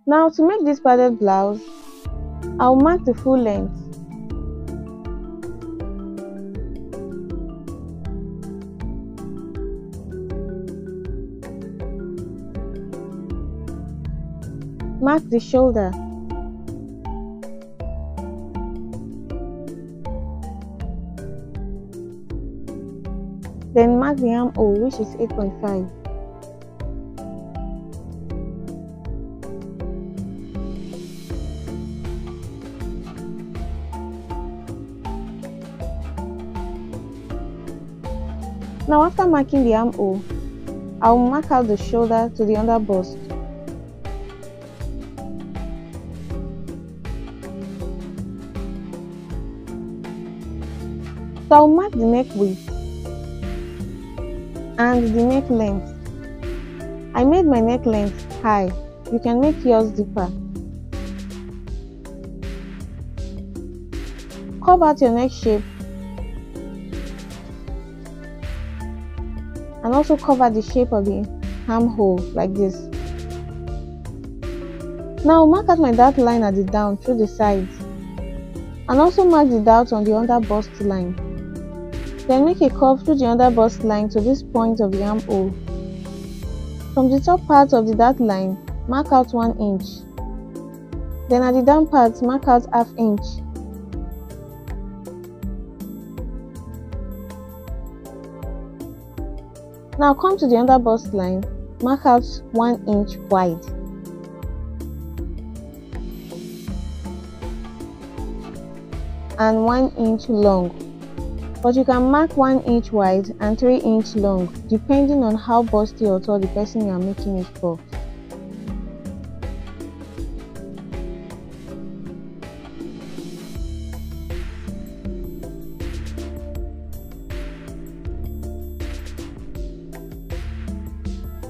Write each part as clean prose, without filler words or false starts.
Now to make this padded blouse, I'll mark the full length. Mark the shoulder. Then mark the armhole, which is 8.5. Now after marking the armhole, I will mark out the shoulder to the under bust. So I will mark the neck width and the neck length. I made my neck length high. You can make yours deeper. Curve out your neck shape and also cover the shape of the armhole like this. Now mark out my dart line at the down through the sides and also mark the dart on the under bust line. Then make a curve through the under bust line to this point of the armhole. From the top part of the dart line, mark out 1 inch. Then at the down part, mark out ½ inch. Now come to the under bust line, mark out 1 inch wide. And 1 inch long. But you can mark 1 inch wide and 3 inch long, depending on how busty or tall the person you are making it for.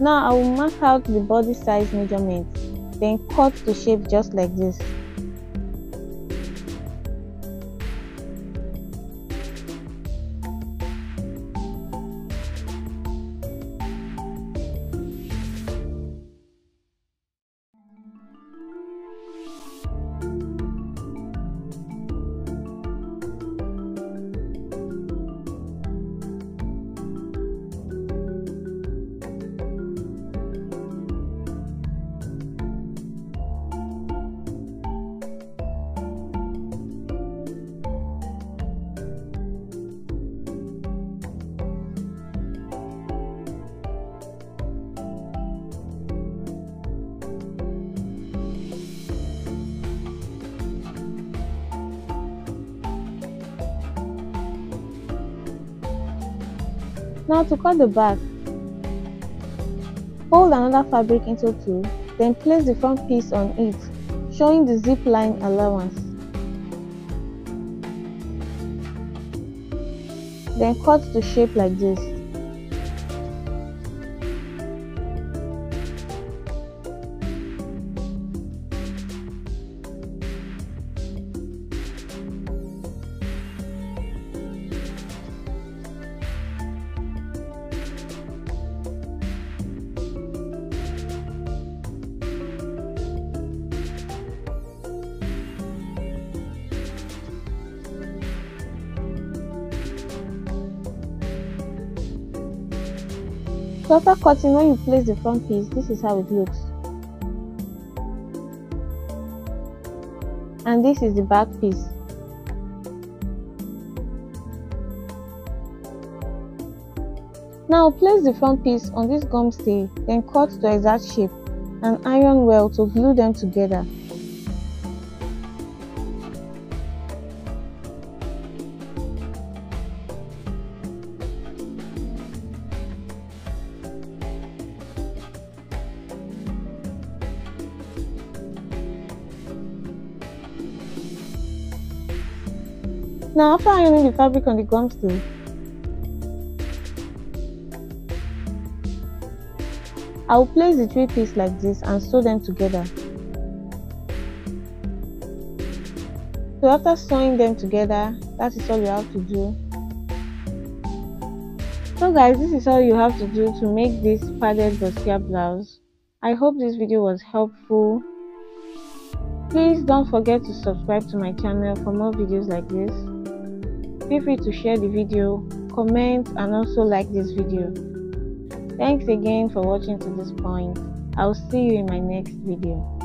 Now I will mark out the body size measurements, then cut the shape just like this. Now to cut the back, fold another fabric into 2, then place the front piece on it, showing the zip line allowance. Then cut the shape like this. So after cutting, when you place the front piece, this is how it looks. And this is the back piece. Now place the front piece on this gum stay, then cut the exact shape and iron well to glue them together. Now after ironing the fabric on the gum stay, I will place the 3 pieces like this and sew them together. So after sewing them together, that is all you have to do. So guys, this is all you have to do to make this padded Bustier blouse. I hope this video was helpful. Please don't forget to subscribe to my channel for more videos like this. Feel free to share the video, comment, and also like this video. Thanks again for watching to this point. I'll see you in my next video.